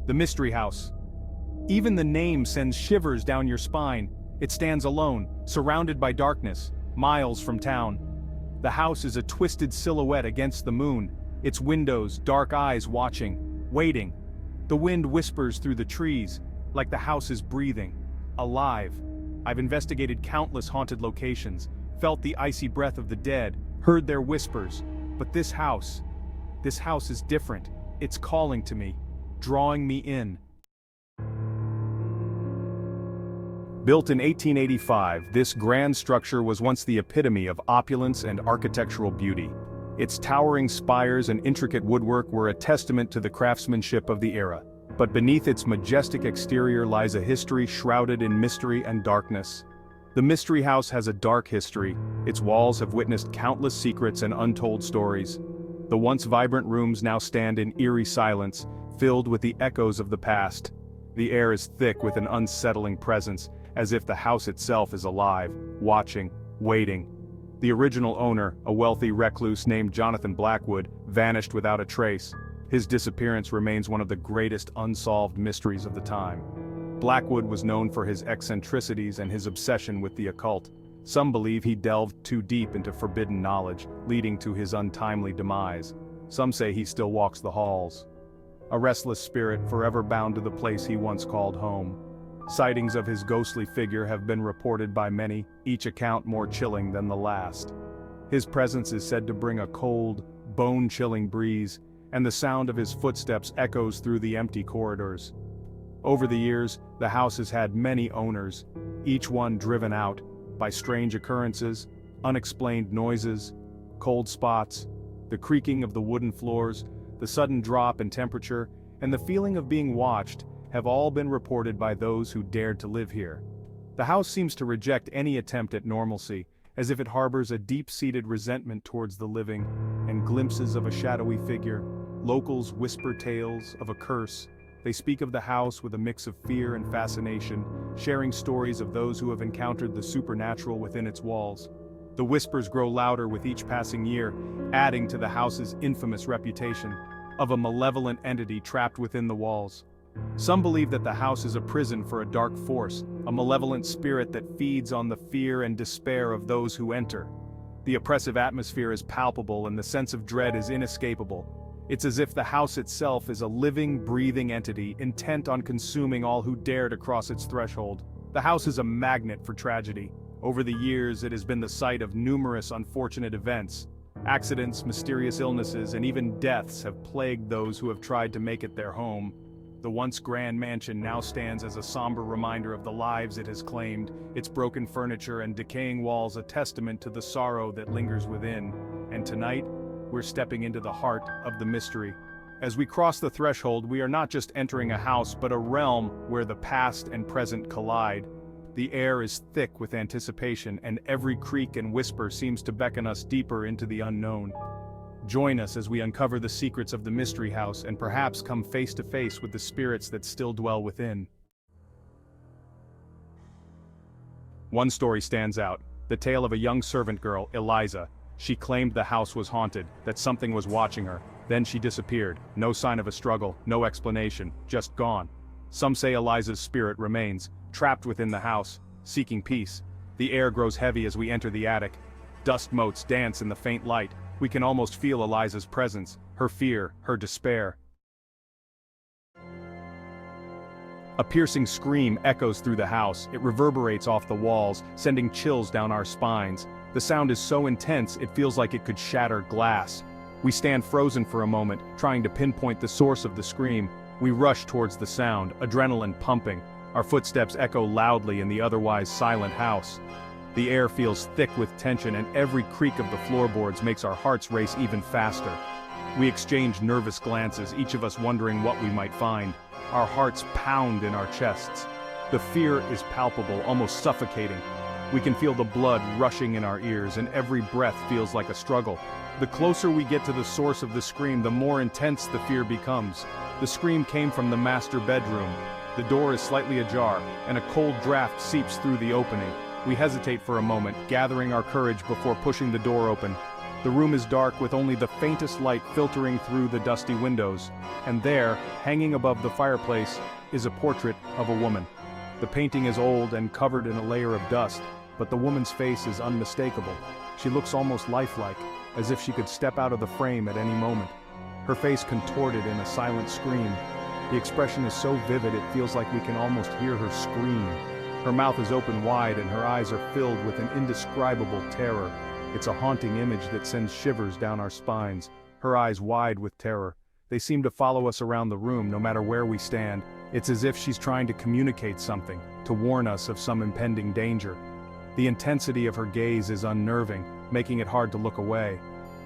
The Mystery House. Even the name sends shivers down your spine. It stands alone, surrounded by darkness, miles from town. The house is a twisted silhouette against the moon, its windows, dark eyes watching, waiting. The wind whispers through the trees, like the house is breathing, alive. I've investigated countless haunted locations, felt the icy breath of the dead, heard their whispers, but this house is different. It's calling to me, drawing me in. Built in 1885, this grand structure was once the epitome of opulence and architectural beauty. Its towering spires and intricate woodwork were a testament to the craftsmanship of the era. But beneath its majestic exterior lies a history shrouded in mystery and darkness. The Mystery House has a dark history. Its walls have witnessed countless secrets and untold stories. The once vibrant rooms now stand in eerie silence, filled with the echoes of the past. The air is thick with an unsettling presence, as if the house itself is alive, watching, waiting. The original owner, a wealthy recluse named Jonathan Blackwood, vanished without a trace. His disappearance remains one of the greatest unsolved mysteries of the time. Blackwood was known for his eccentricities and his obsession with the occult. Some believe he delved too deep into forbidden knowledge, leading to his untimely demise. Some say he still walks the halls, a restless spirit forever bound to the place he once called home. Sightings of his ghostly figure have been reported by many, each account more chilling than the last. His presence is said to bring a cold, bone-chilling breeze, and the sound of his footsteps echoes through the empty corridors. Over the years, the house has had many owners, each one driven out by strange occurrences, unexplained noises, cold spots, the creaking of the wooden floors, the sudden drop in temperature, and the feeling of being watched have all been reported by those who dared to live here. The house seems to reject any attempt at normalcy, as if it harbors a deep-seated resentment towards the living, and glimpses of a shadowy figure. Locals whisper tales of a curse. They speak of the house with a mix of fear and fascination, sharing stories of those who have encountered the supernatural within its walls. The whispers grow louder with each passing year, adding to the house's infamous reputation of a malevolent entity trapped within the walls. Some believe that the house is a prison for a dark force, a malevolent spirit that feeds on the fear and despair of those who enter. The oppressive atmosphere is palpable and the sense of dread is inescapable. It's as if the house itself is a living, breathing entity intent on consuming all who dare to cross its threshold. The house is a magnet for tragedy. Over the years, it has been the site of numerous unfortunate events. Accidents, mysterious illnesses, and even deaths have plagued those who have tried to make it their home. The once grand mansion now stands as a somber reminder of the lives it has claimed, its broken furniture and decaying walls a testament to the sorrow that lingers within. And tonight, we're stepping into the heart of the mystery. As we cross the threshold, we are not just entering a house but a realm where the past and present collide. The air is thick with anticipation, and every creak and whisper seems to beckon us deeper into the unknown. Join us as we uncover the secrets of the Mystery House and perhaps come face to face with the spirits that still dwell within. One story stands out, the tale of a young servant girl, Eliza. She claimed the house was haunted, that something was watching her. Then she disappeared, no sign of a struggle, no explanation, just gone. Some say Eliza's spirit remains, trapped within the house, seeking peace. The air grows heavy as we enter the attic. Dust motes dance in the faint light. We can almost feel Eliza's presence, her fear, her despair. A piercing scream echoes through the house. It reverberates off the walls, sending chills down our spines. The sound is so intense it feels like it could shatter glass. We stand frozen for a moment, trying to pinpoint the source of the scream. We rush towards the sound, adrenaline pumping. Our footsteps echo loudly in the otherwise silent house. The air feels thick with tension, and every creak of the floorboards makes our hearts race even faster. We exchange nervous glances, each of us wondering what we might find. Our hearts pound in our chests. The fear is palpable, almost suffocating. We can feel the blood rushing in our ears, and every breath feels like a struggle. The closer we get to the source of the scream, the more intense the fear becomes. The scream came from the master bedroom. The door is slightly ajar, and a cold draft seeps through the opening. We hesitate for a moment, gathering our courage before pushing the door open. The room is dark with only the faintest light filtering through the dusty windows, and there, hanging above the fireplace, is a portrait of a woman. The painting is old and covered in a layer of dust, but the woman's face is unmistakable. She looks almost lifelike, as if she could step out of the frame at any moment. Her face contorted in a silent scream. The expression is so vivid it feels like we can almost hear her scream. Her mouth is open wide and her eyes are filled with an indescribable terror. It's a haunting image that sends shivers down our spines, her eyes wide with terror. They seem to follow us around the room no matter where we stand. It's as if she's trying to communicate something, to warn us of some impending danger. The intensity of her gaze is unnerving, making it hard to look away.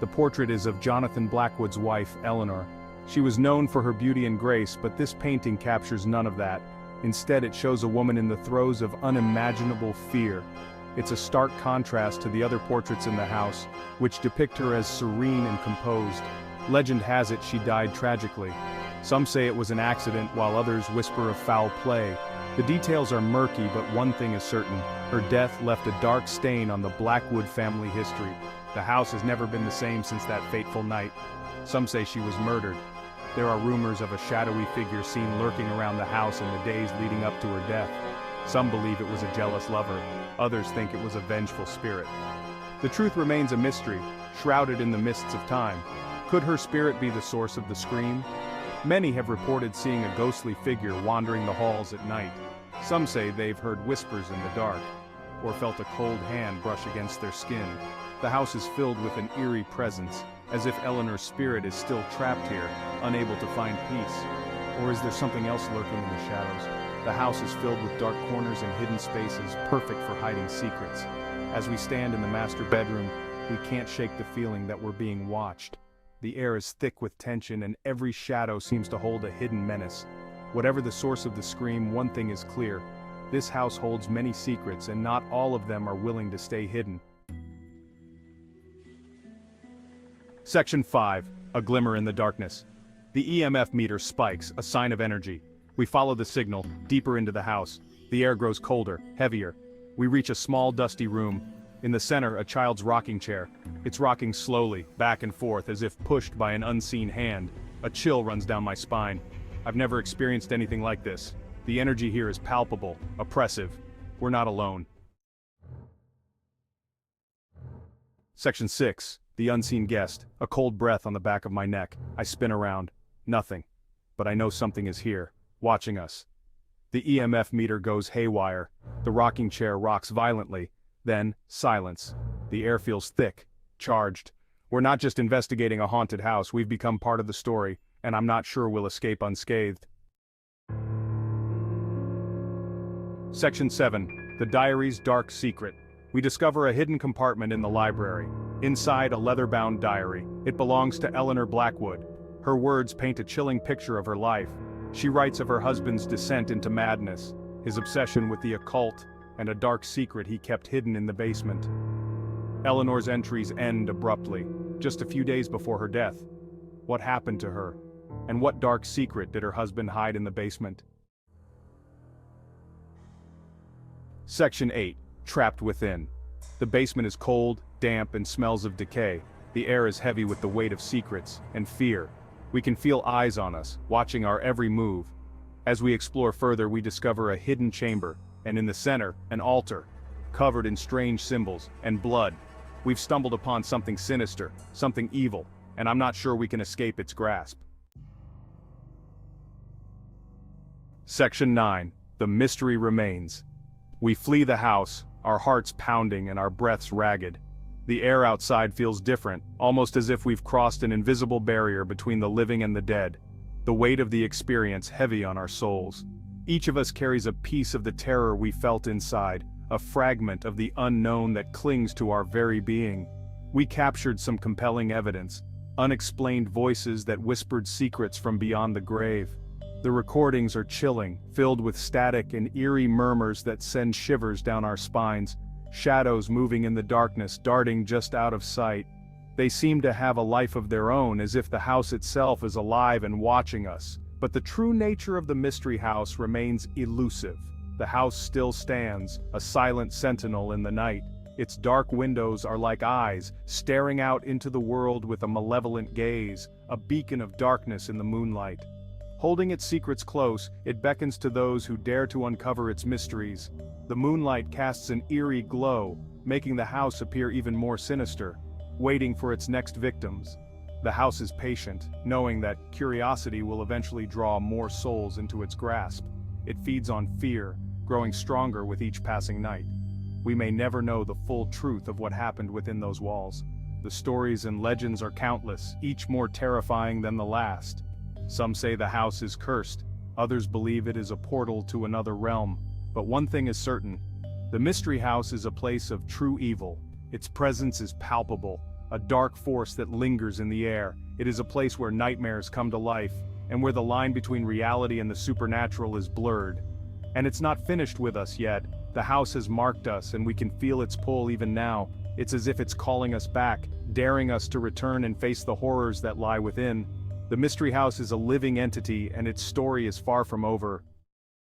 The portrait is of Jonathan Blackwood's wife, Eleanor. She was known for her beauty and grace, but this painting captures none of that. Instead, it shows a woman in the throes of unimaginable fear. It's a stark contrast to the other portraits in the house, which depict her as serene and composed. Legend has it she died tragically. Some say it was an accident, while others whisper of foul play. The details are murky, but one thing is certain: her death left a dark stain on the Blackwood family history. The house has never been the same since that fateful night. Some say she was murdered. There are rumors of a shadowy figure seen lurking around the house in the days leading up to her death. Some believe it was a jealous lover. Others think it was a vengeful spirit. The truth remains a mystery, shrouded in the mists of time. Could her spirit be the source of the scream? Many have reported seeing a ghostly figure wandering the halls at night. Some say they've heard whispers in the dark, or felt a cold hand brush against their skin. The house is filled with an eerie presence, as if Eleanor's spirit is still trapped here, unable to find peace. Or is there something else lurking in the shadows? The house is filled with dark corners and hidden spaces, perfect for hiding secrets. As we stand in the master bedroom, we can't shake the feeling that we're being watched. The air is thick with tension and every shadow seems to hold a hidden menace. Whatever the source of the scream, one thing is clear. This house holds many secrets and not all of them are willing to stay hidden. Section 5. A Glimmer in the Darkness. The EMF meter spikes, a sign of energy. We follow the signal, deeper into the house. The air grows colder, heavier. We reach a small dusty room. In the center, a child's rocking chair. It's rocking slowly, back and forth, as if pushed by an unseen hand. A chill runs down my spine. I've never experienced anything like this. The energy here is palpable, oppressive. We're not alone. Section 6. The Unseen Guest. A cold breath on the back of my neck. I spin around. Nothing. But I know something is here, watching us. The EMF meter goes haywire. The rocking chair rocks violently. Then, silence. The air feels thick, charged. We're not just investigating a haunted house, we've become part of the story, and I'm not sure we'll escape unscathed. Section 7. The Diary's Dark Secret. We discover a hidden compartment in the library. Inside, a leather-bound diary. It belongs to Eleanor Blackwood. Her words paint a chilling picture of her life. She writes of her husband's descent into madness, his obsession with the occult, and a dark secret he kept hidden in the basement. Eleanor's entries end abruptly, just a few days before her death. What happened to her? And what dark secret did her husband hide in the basement? Section 8. Trapped Within. The basement is cold, damp, and smells of decay. The air is heavy with the weight of secrets and fear. We can feel eyes on us, watching our every move. As we explore further, we discover a hidden chamber, and in the center, an altar, covered in strange symbols and blood. We've stumbled upon something sinister, something evil, and I'm not sure we can escape its grasp. Section 9. The Mystery Remains. We flee the house, our hearts pounding and our breaths ragged. The air outside feels different, almost as if we've crossed an invisible barrier between the living and the dead. The weight of the experience heavy on our souls. Each of us carries a piece of the terror we felt inside, a fragment of the unknown that clings to our very being. We captured some compelling evidence, unexplained voices that whispered secrets from beyond the grave. The recordings are chilling, filled with static and eerie murmurs that send shivers down our spines, shadows moving in the darkness, darting just out of sight. They seem to have a life of their own, as if the house itself is alive and watching us. But the true nature of the mystery house remains elusive. The house still stands, a silent sentinel in the night. Its dark windows are like eyes, staring out into the world with a malevolent gaze, a beacon of darkness in the moonlight. Holding its secrets close, it beckons to those who dare to uncover its mysteries. The moonlight casts an eerie glow, making the house appear even more sinister, waiting for its next victims. The house is patient, knowing that curiosity will eventually draw more souls into its grasp. It feeds on fear, growing stronger with each passing night. We may never know the full truth of what happened within those walls. The stories and legends are countless, each more terrifying than the last. Some say the house is cursed, others believe it is a portal to another realm. But one thing is certain: the Mystery House is a place of true evil. Its presence is palpable, a dark force that lingers in the air. It is a place where nightmares come to life, and where the line between reality and the supernatural is blurred. And it's not finished with us yet. The house has marked us, and we can feel its pull even now. It's as if it's calling us back, daring us to return and face the horrors that lie within. The Mystery House is a living entity, and its story is far from over.